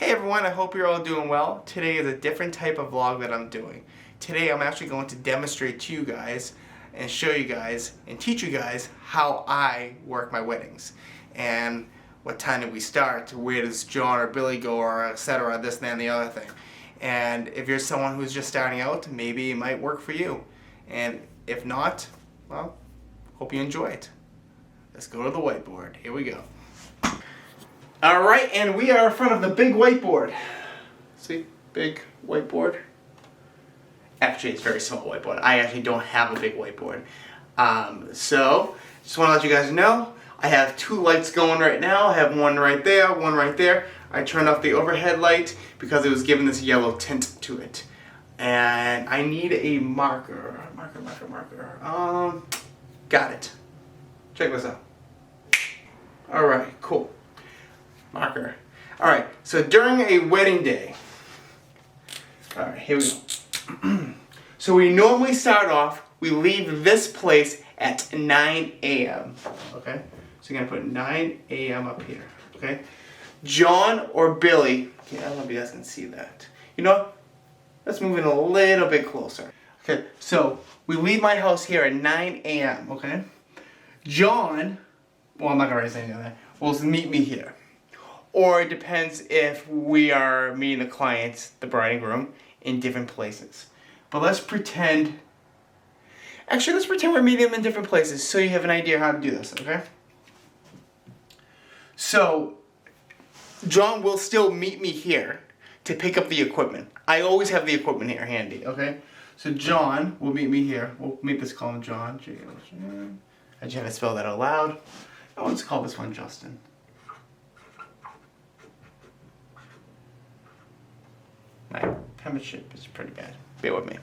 Hey everyone, I hope you're all doing well. Today is a different type of vlog that I'm doing. Today I'm actually going to demonstrate to you guys and show you guys and teach you guys how I work my weddings. And what time do we start, where does John or Billy go, or etc., this, that, and the other thing. And if you're someone who's just starting out, maybe it might work for you. And if not, well, hope you enjoy it. Let's go to the whiteboard. Here we go. Alright, and we are in front of the big whiteboard. See? Big whiteboard. Actually, it's a very small whiteboard. I actually don't have a big whiteboard. So, just want to let you guys know, I have two lights going right now. I have one right there, one right there. I turned off the overhead light because it was giving this yellow tint to it. And I need a marker. Marker. Got it. Check this out. Alright, cool. Marker. Alright, so during a wedding day, alright, here we go. So we normally start off, we leave this place at 9 a.m. Okay? So you're going to put 9 a.m. up here. Okay? John or Billy, okay, I don't know if you guys can see that. You know, let's move in a little bit closer. Okay, so we leave my house here at 9 a.m. Okay? John, well, I'm not going to write anything on that, will meet me here. Or it depends if we are meeting the clients, the bride and groom, in different places. But let's pretend, actually let's pretend we're meeting them in different places so you have an idea how to do this, okay? So, John will still meet me here to pick up the equipment. I always have the equipment here handy, okay? So John will meet me here. We'll make this call him John. I just have to spell that out loud. I want to call this one Justin. My penmanship is pretty bad. Bear with me.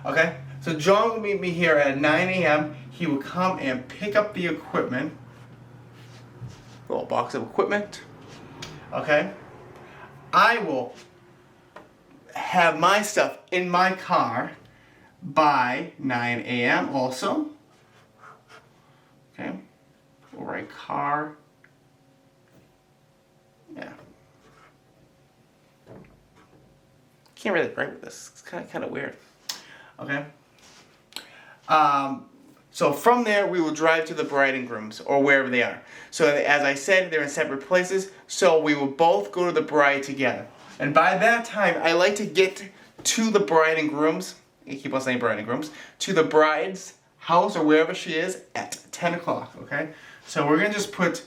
Okay, so John will meet me here at 9 a.m. He will come and pick up the equipment. A little box of equipment. Okay. I will have my stuff in my car by 9 a.m. also. Okay. We'll write car. Yeah. Can't really write with this. It's kind of weird. Okay. So from there, we will drive to the bride and grooms, or wherever they are. So as I said, they're in separate places, so we will both go to the bride together. And by that time, I like to get to the bride and grooms, I keep on saying bride and grooms, to the bride's house, or wherever she is, at 10 o'clock, okay? So we're going to just put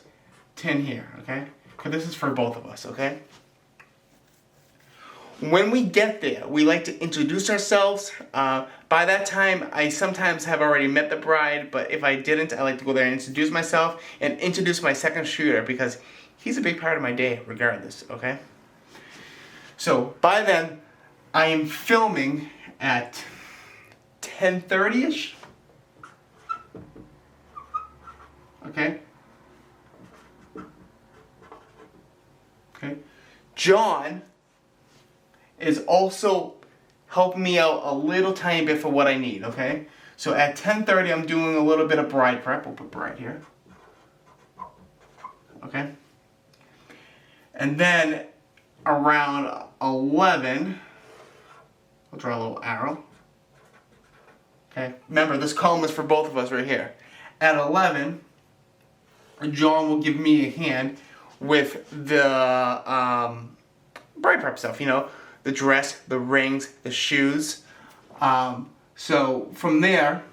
10 here, okay? Because this is for both of us, okay? When we get there, we like to introduce ourselves. By that time, I sometimes have already met the bride, but if I didn't, I like to go there and introduce myself and introduce my second shooter because he's a big part of my day regardless, okay? So by then, I am filming at 10:30ish. Okay? Okay. John is also helping me out a little tiny bit for what I need, okay? So at 10:30, I'm doing a little bit of bride prep. We'll put bride here. Okay? And then around 11, I'll draw a little arrow. Okay? Remember, this column is for both of us right here. At 11, John will give me a hand with the bride prep stuff, you know, the dress, the rings, the shoes. So from there,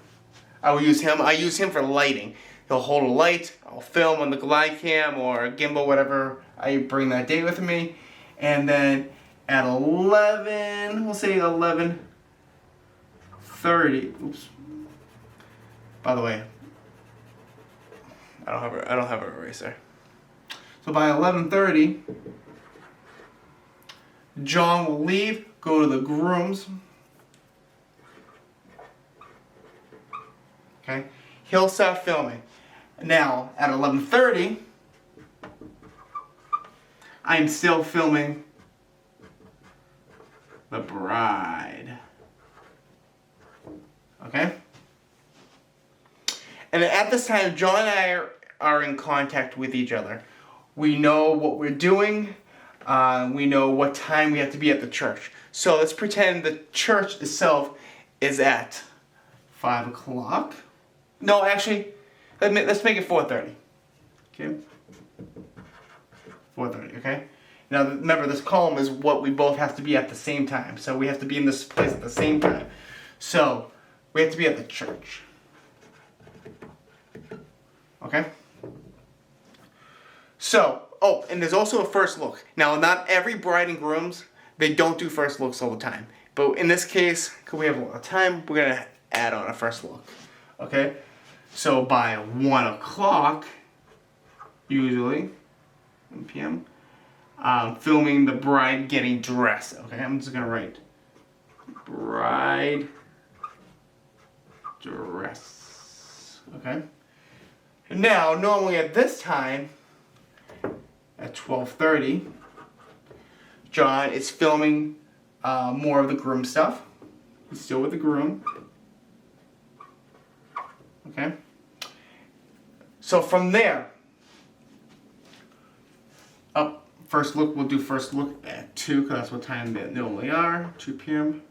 I will use him. I use him for lighting. He'll hold a light. I'll film on the glide cam or gimbal, whatever I bring that day with me. And then at 11, we'll say 11:30. Oops. By the way, I don't have an eraser. So by 11:30. John will leave, go to the grooms. Okay? He'll start filming. Now, at 11:30, I'm still filming the bride. Okay? And at this time, John and I are in contact with each other. We know what we're doing. We know what time we have to be at the church. So let's pretend the church itself is at 5 o'clock. No, actually, let's make it 4:30. Okay? 4:30, okay? Now remember, this column is what we both have to be at the same time. So we have to be in this place at the same time. So we have to be at the church. Okay? So, oh, and there's also a first look. Now, not every bride and grooms, they don't do first looks all the time. But in this case, because we have a lot of time, we're going to add on a first look. Okay? So by 1 o'clock, usually, 1 p.m., filming the bride getting dressed. Okay, I'm just going to write bride dress. Okay? And now, normally at this time, at 12:30, John is filming more of the groom stuff. He's still with the groom. Okay? So from there, first look, we'll do first look at 2, because that's what time they normally are, 2 p.m.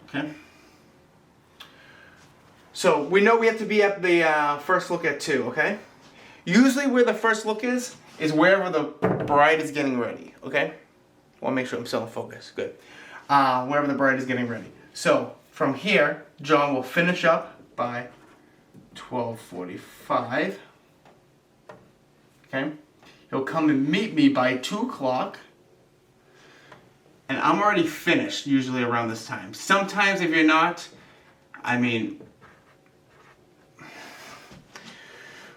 Okay? So we know we have to be at the first look at 2, okay? Usually where the first look is wherever the bride is getting ready, okay? I want to make sure I'm still in focus, good. Wherever the bride is getting ready. So from here, John will finish up by 12:45, okay? He'll come and meet me by 2 o'clock, and I'm already finished usually around this time. Sometimes if you're not, I mean,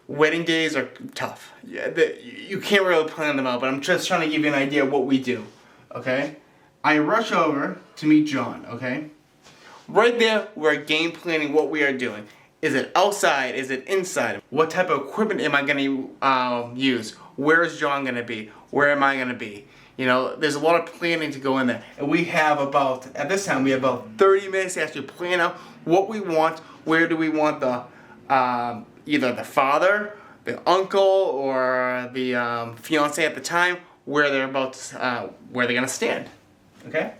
wedding days are tough. Yeah, you can't really plan them out, but I'm just trying to give you an idea of what we do, okay? I rush over to meet John, okay? Right there, we're game planning what we are doing. Is it outside? Is it inside? What type of equipment am I going to use? Where is John going to be? Where am I going to be? You know, there's a lot of planning to go in there. And we have about, at this time, we have about 30 minutes to actually plan out what we want. Where do we want the, either the father, the uncle, or the fiance at the time, where they're about to, where they're going to stand. Okay?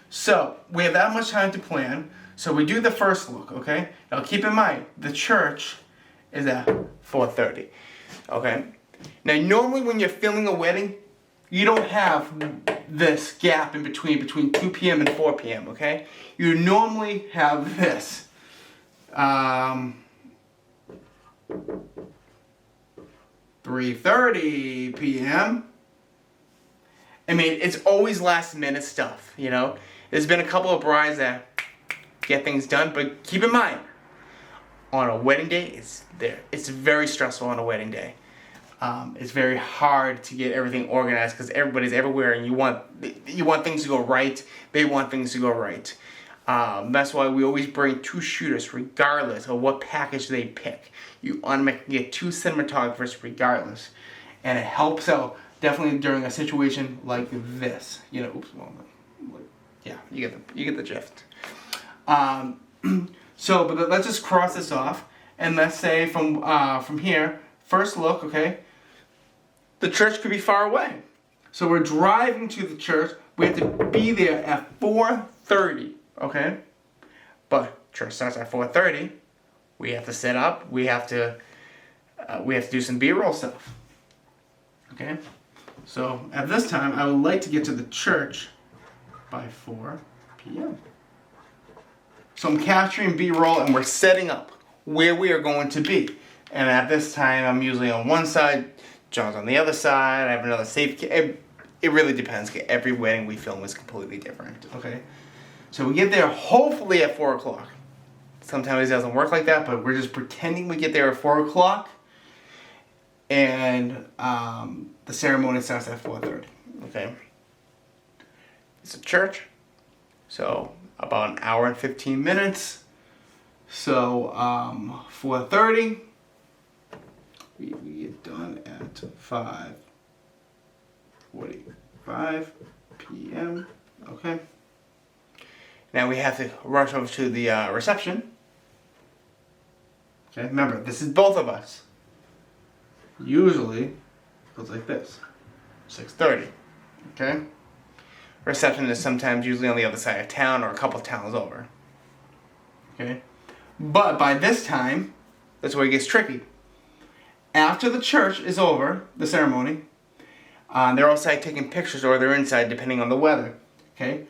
So, we have that much time to plan. So we do the first look, okay? Now keep in mind, the church is at 4:30, okay? Now normally when you're filming a wedding, you don't have this gap in between 2 p.m. and 4 p.m., okay? You normally have this. 3:30 p.m. I mean, it's always last minute stuff, you know? There's been a couple of brides that get things done, but keep in mind, on a wedding day, it's very stressful on a wedding day. It's very hard to get everything organized because everybody's everywhere, and you want things to go right. They want things to go right. That's why we always bring 2 shooters, regardless of what package they pick. You automatically get 2 cinematographers, regardless, and it helps out definitely during a situation like this. You know, oops, well, yeah, you get the gist. So, but let's just cross this off, and let's say from here, first look, okay, the church could be far away. So we're driving to the church, we have to be there at 4:30, okay? But church starts at 4:30, we have to set up, we have to do some B-roll stuff, okay? So at this time, I would like to get to the church by 4 p.m. So I'm capturing B-roll and we're setting up where we are going to be. And at this time, I'm usually on one side, John's on the other side, I have another safe it really depends. Every wedding we film is completely different, okay? So we get there hopefully at 4 o'clock. Sometimes it doesn't work like that, but we're just pretending we get there at 4 o'clock. And the ceremony starts at 4:30, okay? It's a church, so about an hour and 15 minutes. So 4:30, we get done at 5:45 p.m. Okay. Now we have to rush over to the reception. Okay, remember, this is both of us. Usually, it goes like this. 6:30. Okay? Reception is sometimes usually on the other side of town or a couple towns over. Okay? But by this time, that's where it gets tricky. After the church is over, the ceremony, they're outside taking pictures or they're inside depending on the weather. Okay?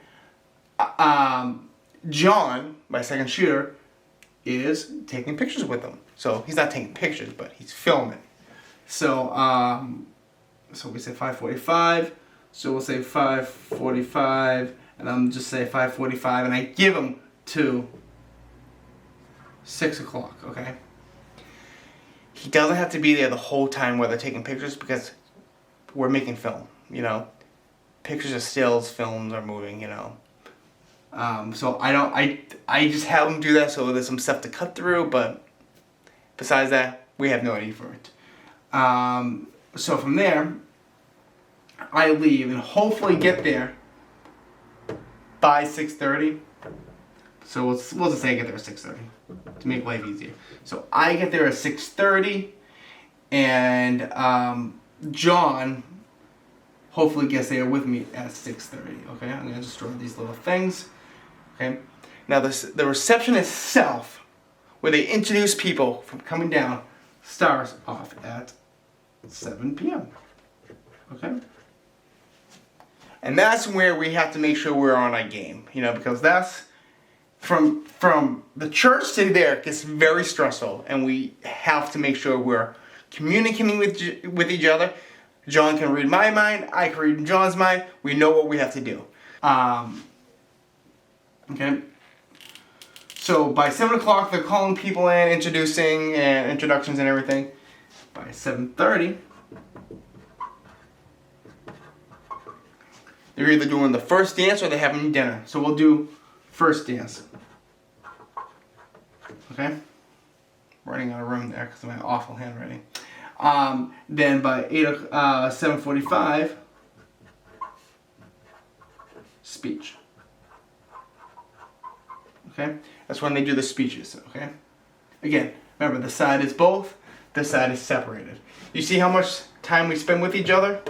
John, my second shooter, is taking pictures with them. So he's not taking pictures, but he's filming. So we say 5:45. So we'll say 5:45, and I'm just say 5:45, and I give him to 6 o'clock. Okay. He doesn't have to be there the whole time where they're taking pictures because we're making film. You know, pictures are stills, films are moving. You know. So I just have him do that so there's some stuff to cut through, but besides that, we have no need for it. So from there, I leave and hopefully get there by 6:30. So we'll just say I get there at 6:30 to make life easier. So I get there at 6:30, and John hopefully gets there with me at 6:30. Okay, I'm gonna just draw these little things. Okay, now the reception itself, where they introduce people from coming down, starts off at 7 p.m. Okay, and that's where we have to make sure we're on our game, you know, because that's from the church to there gets very stressful, and we have to make sure we're communicating with each other. John can read my mind, I can read John's mind. We know what we have to do. Okay. So by 7 o'clock, they're calling people in, introducing and introductions and everything. By 7:30, they're either doing the first dance or they're having dinner. So we'll do first dance. Okay? Running out of room there because of my awful handwriting. Then by 7:45, speech. Okay? That's when they do the speeches, okay? Again, remember, the side is both, the side is separated. You see how much time we spend with each other?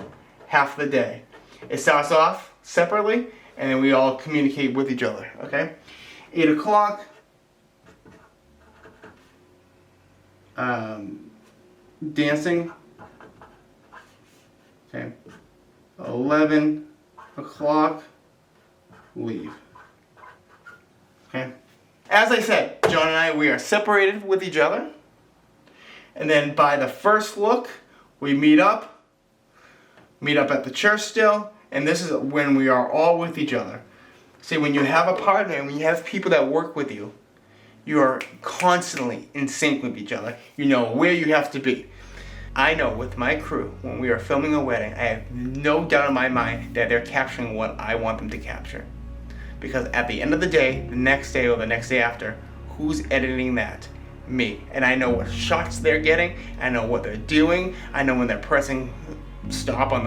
Half the day. It starts off separately, and then we all communicate with each other, okay? 8 o'clock, dancing, okay? 11 o'clock, leave. Okay. As I said, John and I, we are separated with each other. And then by the first look, we meet up at the church still, and this is when we are all with each other. See, when you have a partner and when you have people that work with you, you are constantly in sync with each other. You know where you have to be. I know with my crew, when we are filming a wedding, I have no doubt in my mind that they're capturing what I want them to capture. Because at the end of the day, the next day or the next day after, who's editing that? Me. And I know what shots they're getting. I know what they're doing. I know when they're pressing stop on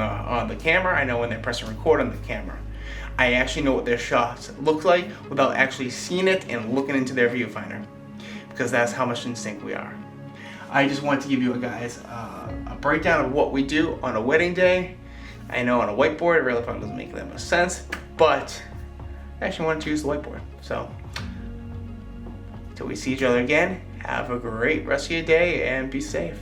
the camera. I know when they're pressing record on the camera. I actually know what their shots look like without actually seeing it and looking into their viewfinder. Because that's how much in sync we are. I just wanted to give you guys a breakdown of what we do on a wedding day. I know on a whiteboard it really probably doesn't make that much sense, but I actually wanted to use the whiteboard. So, till we see each other again, have a great rest of your day and be safe.